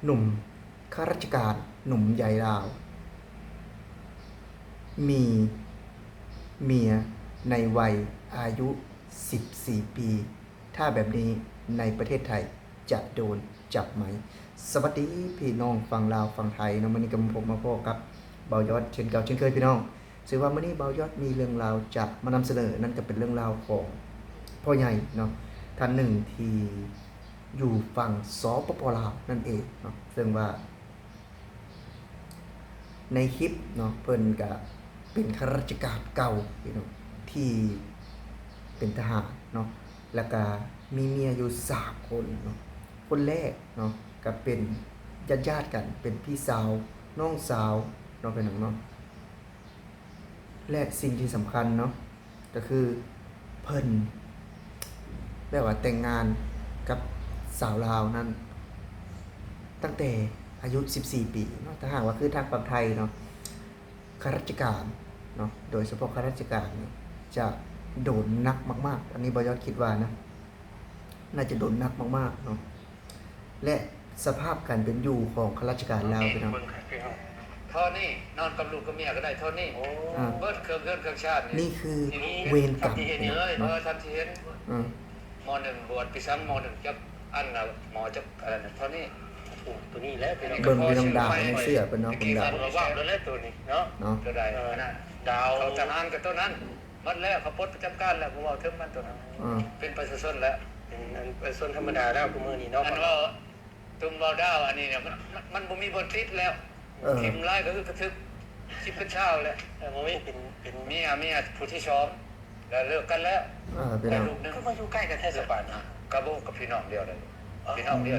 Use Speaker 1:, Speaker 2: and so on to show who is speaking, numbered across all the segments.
Speaker 1: หนุ่มข้าราชการหนุ่มใหญ่ลาวมีเมียในวัยอายุ14ปีถ้าแบบนี้ในประเทศไทยจะโดนจับไหมสวัสดีพี่น้องฝั่งลาวฝั่งไทยน้องมื้อนี้กับผมมาพบกับเบายอดเช่นเก่าเช่นเคยพี่น้องซึ่งว่ามื้อนี้เบายอดมีเรื่องราวจะมานำเสนอนั่นก็เป็นเรื่องราวของพ่อใหญ่เนาะท่านหนึ่งที่อยู่ฝั่งสปปลาวนั่นเองเนาะซึ่งว่าในคลิปเนาะเพิ่นก็เป็นข้าราชการเก่าพี่น้องที่เป็นทหารเนาะแล้วก็มีเมียอยู่3คนเนาะคนแรกเนาะก็เป็นญาติกันเป็นพี่สาวน้องสาวเนาะเป็นน้องเนาะและสิ่งที่สำคัญเนาะก็คือเพิ่นแบบว่าแต่งงานกับสาวลาวนั้นตั้งแต่อายุ14ปีเนาะถ้าหากว่าคือทางฝั่งไทยเนาะข้าราชการเนาะโดยเฉพาะข้าราชการเนี่ยจะโดนหนักมากๆอันนี้บอยอดคิดว่านะน่าจะโดนหนักมากๆเนาะและสภาพการเป็นอยู่ของข้าราชการลาวพี่น้อง
Speaker 2: เท่านี้นอนกับลูกกับเมียก็ได้เท่านี้เบิดเครื่องชาติ
Speaker 1: นี่คือเวรกรรม
Speaker 2: ที่เห็นเลยท่านที่เห็นม.1บวชปี3ม.1จับอันน่ะหมอจับอะไรน่ะเท่านี้
Speaker 3: ตัวนี้แล้วเป็น
Speaker 1: เบิ่งมีน้ำดาวในเสื้อเป็นเนาะเป็นดาว
Speaker 3: ระวังแล้วตัวนี้เนาะ
Speaker 2: ตัวใดนั่นดาวเขาทหารกับตัวนั้นมันแล้วเขาปลดประจำการแล้วผมว่าถึงมันตัวนั้นเป็นประชาชนแล้ว
Speaker 3: เป็นส่วนธรรมดาแล้วกูมือนี่เนาะ
Speaker 2: อันว่าตุ้มว่าดาวอันนี้เนี่ยมันบ่มีบททิศแล้วเข็มไล่ก็คือกระทึกชิบเป็นเช้าแล้ว
Speaker 3: แต่มันไม่เป็น
Speaker 2: เมียผู้ที่ชอบแล้วเลิกกันแล้ว
Speaker 1: แต่
Speaker 2: ลูกนึง
Speaker 3: ก็มาอยู่ใกล้กันแท้สบายนะ
Speaker 2: กับบุกับพี่น้องเดียวเลยพี่น้องเดียว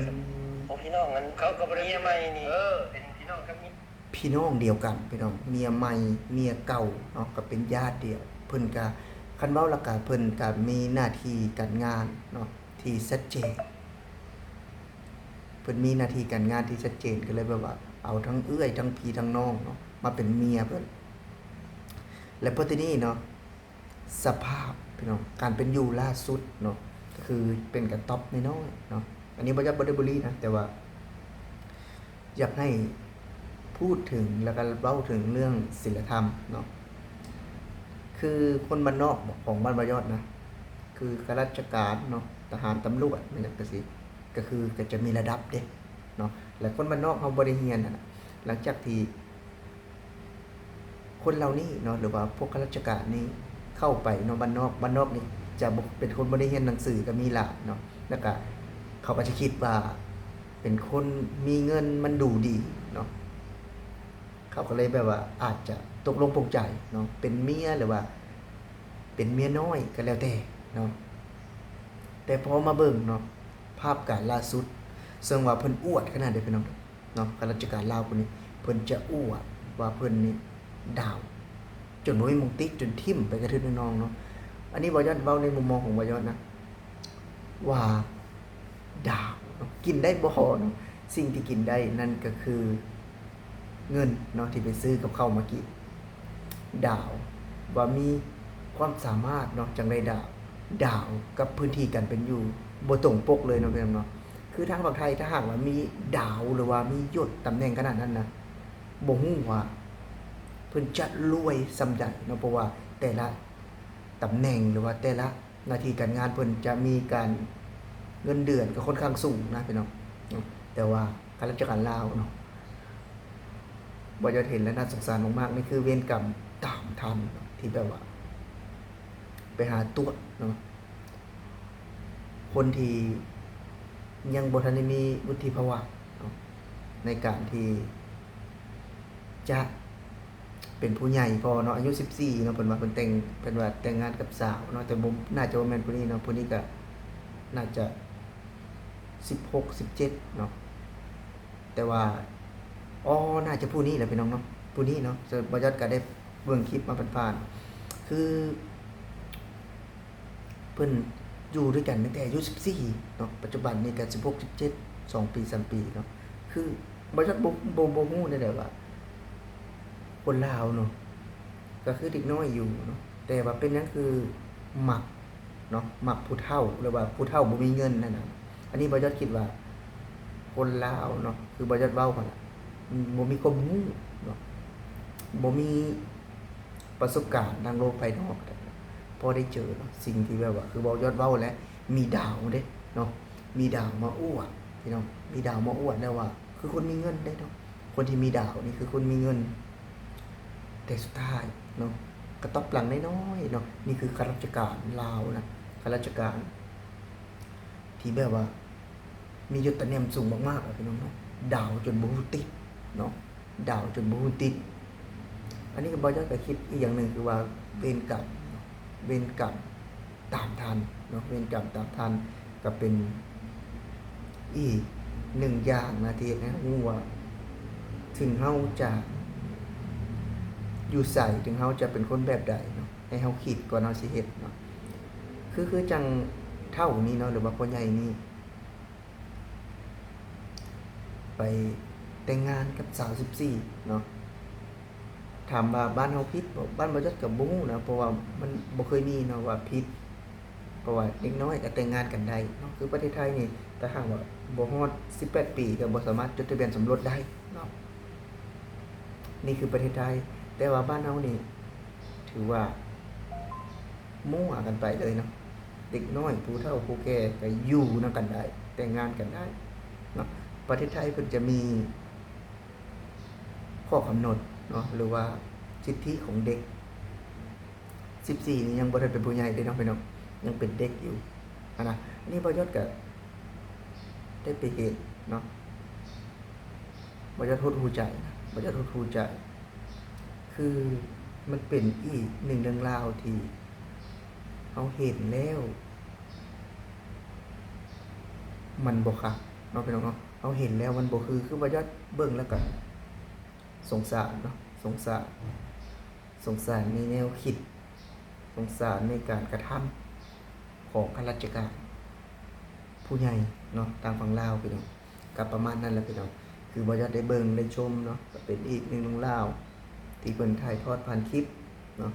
Speaker 3: โอ้พี่น้องงั้น
Speaker 2: เขาก็เมียใหม่นี่
Speaker 3: เป็นพี่น้องกับมี
Speaker 1: พี่น้องเดียวกันพี่น้องเมียใหม่เมียเก่าเนาะก็เป็นญาติเดียวเพิ่นก็คันเว้าแล้วก็เพิ่นก็มีหน้าที่การงานเนาะที่ชัดเจนเพิ่นมีหน้าที่การงานที่ชัดเจนก็เลยแบบว่าเอาทั้งเอื้อยทั้งพี่ทั้งน้องเนาะมาเป็นเมียเพิ่นและพอทีนี้เนาะสภาพพี่น้องการเป็นอยู่ล่าสุดเนาะก็คือเป็นกระต๊อบน้อยๆเนาะอันนี้บ่ได้บุรีนะแต่ว่าอยากให้พูดถึงแล้วก็เล่าถึงเรื่องศีลธรรมเนาะคือคนบ้านนอกของบ้านบายอดนะคือข้าราชการเนาะทหารตำรวจมันก็สิก็คือก็จะมีระดับเด้เนาะและคนบ้านนอกเฮาบ่ได้เรียนน่ะหลังจากที่คนเหล่านี้เนาะหรือว่าพวกข้าราชการนี่เข้าไปเนาะบ้านนอกนี่จะเป็นคนบ่ได้เรียนหนังสือก็มีหลายเนาะแล้วก็เขาก็จะคิดว่าเป็นคนมีเงินมันดูดีเนาะเขาก็เลยแบบว่าอาจจะตกลงปลงใจเนาะเป็นเมียหรือว่าเป็นเมียน้อยก็แล้วแต่เนาะแต่พอมาเบิ่งเนาะภาพการล่าสุดซึ่งว่าเพิ่นอวดขนาดใดพี่น้องเนาะข้าราชการลาวคนนี้เพิ่นจะอวดว่าเพิ่นนี่ดาวจนบ่มีมงติ๊กจนทิ่มไปกระทึกน้องเนาะอันนี้บ่ยอดเว้าในมุมมองของบ่ยอดนะว่าดาวกินได้บ่เนาะสิ่งที่กินได้นั่นก็คือเงินเนาะที่ไปซื้อกับข้าวมากินดาวว่ามีความสามารถเนาะจังได้ดาวกับพื้นที่การเป็นอยู่บ่ตรงปกเลยเนาะพี่น้องเนาะคือทางฝั่งไทยถ้าหากว่ามีดาวหรือว่ามียศตำแหน่งขนาดนั้นนะบ่ฮู้ว่าเพิ่นจะรวยส่ำใดเนาะเพราะว่าแต่ละตำแหน่งหรือว่าแต่ละหน้าที่การงานเพิ่นจะมีการเงินเดือนก็ค่อนข้างสูงนะพี่น้องแต่ว่าข้าราชการลาวเนาะบ่จะเห็นและน่าสงสารมากๆนี่คือเวรกรรมตามทันที่แบบว่าไปหาตัวเนาะคนที่ยังบ่ทันได้มีวุฒิภาวะเนาะในการที่จะเป็นผู้ใหญ่พอเนาะอายุ14เนาะเพิ่นว่าเพิ่นแต่งงานกับสาวเนาะแต่บ่น่าจะบ่แม่นผู้นี้เนาะผู้นี้ก็น่าจะ16 17เนาะแต่ว่าน่าจะผู้นี้แหละพี่น้องเนาะผู้นี้เนาะบ่ยอดก็ได้เบิ่งคลิปมาผ่านๆคือเพิ่นอยู่ด้วยกันตั้งแต่อายุ14เนาะปัจจุบันนี่ก็16 17 2ปี3ปีเนาะคือบ่ยอดบ่ฮู้ได้เลยว่าคนลาวเนาะก็คือเด็กน้อยอยู่เนาะแต่ว่าเป็นหยังคือหมักเนาะหมักผู้เฒ่าหรือว่าผู้เฒ่าบ่มีเงินนั่นน่ะอันนี้บ่ยอดคิดว่าค คนลาวเนาะคือบ่จัดเว้าหั่นล่ะบ่มีความรู้เนาะบ่มีประสบการณ์ทางโลกภายนอกพอได้เจอเนาะสิ่งที่แบบว่าคือบ่ยอดเว้าและมีดาวเด้เนาะมีดาวมาอวดพี่น้องมีดาวมาอวดได้ว่า คือคนมีเงินได้เนาะคนที่มีดาวนี่คือคนมีเงินแต่สุดท้ายเนาะกระต๊อบหลังน้อยๆเนาะนี่คือข้าราชการลาวนะข้าราชการที่แบบว่า มียศตำแหน่งสูงมากๆพี่น้องเนาะดาวจนบ่ฮู้ติดเนาะดาวจนบ่ฮู้ติดอันนี้ก็บ่อยากจะคิดอีกอย่างหนึ่งคือว่าเวรกรรมเวรกรรมตามทันเนาะเวรกรรมตามทันก็เป็นอีกหนึ่งอย่างนะที่นะฮู้ว่าถึงเฮาจะอยู่ใส่ถึงเฮาจะเป็นคนแบบใดเนาะให้เฮาคิดก่อนเฮาสิเฮ็ดเนาะคือจังเท่านี้เนาะหรือว่าพ่อใหญ่นี่ไปแต่งงานกับสาว14เนาะถามว่าบ้านเฮาผิดบ่บ้านบ่จัดก็บ่ฮู้นะเพราะว่ามันบ่เคยมีเนาะว่าผิดเพราะว่าเด็กน้อยก็แต่งงานกันได้เนาะคือประเทศไทยนี่ถ้าหากว่าบ่ฮอด18ปีก็บ่สามารถจดทะเบียนสมรสได้เนาะนี่คือประเทศไทยแต่ว่าบ้านเฮานี่ถือว่ามั่วกันไปเลยเนาะเด็กน้อยผู้เฒ่าผู้แก่ก็อยู่นำกันได้แต่งงานกันได้เนาะประเทศไทยเพิ่นจะมีข้อกำหนดเนาะหรือว่าสิทธิของเด็ก14นี่ยังบ่ได้เป็นผู้ใหญ่เด้เนาะพี่น้องยังเป็นเด็กอยู่นะอันนี้บ่ยศก็ได้ไปเห็นเนาะบ่ยศหดหูใจนะบ่ยศหดหูใจคือมันเป็นอีกหนึ่งเรื่องราวที่เฮาเห็นแล้วมันบ่คักเนาะพี่น้องเนาะเฮาเห็นแล้วมันบ่คือบ่ยศเบิ่งแล้วก็สงสารเนาะสงสารในแนวคิดสงสารในการกระทำของข้าราชการผู้ใหญ่เนาะทางฝั่งลาวพี่น้องก็ประมาณนั้นแหละพี่น้องคือบ่อยากได้เบิ่งได้ชมเนาะก็เป็นอีกหนึ่งเรื่องราวที่เพิ่นถ่ายทอดผ่านคลิปเนาะ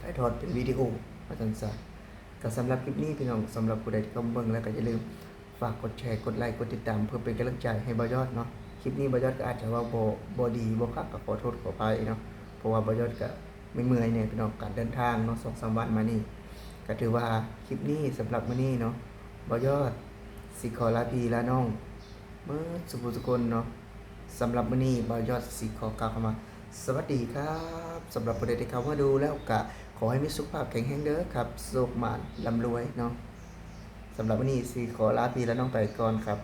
Speaker 1: ถ่ายทอดเป็นวิดีโอว่าจังซั่นก็สำหรับคลิปนี้พี่น้องสำหรับผู้ใดที่เข้ามาเบิ่งแล้วก็อย่าลืมฝากกดแชร์กดไลค์กดติดตามเพื่อเป็นกำลังใจให้บ่ยอดเนาะคลิปนี้บ่ยอดก็อาจจะว่าบ่ดีบ่คักก็ขอโทษขออภัยเนาะเพราะว่าบ่ยอดก็ไม่เมื่อยเนี่ยพี่น้องการเดินทางเนาะ 2-3 วันมานี่ก็ถือว่าคลิปนี้สำหรับมื้อนี้เนาะบ่ยอดสิขอลาพี่ลาน้องเมื่อสุขสุคนเนาะสำหรับมื้อนี้บ่ยอดสิขอกล่าวคำว่าสวัสดีครับสำหรับผู้ใดที่เข้ามาดูแล้วก็ขอให้มีสุขภาพแข็งแรงเด้อครับสุขหมานร่ำรวยเนาะสำหรับมื้อนี้สิขอลาพี่และน้องไปก่อนครับ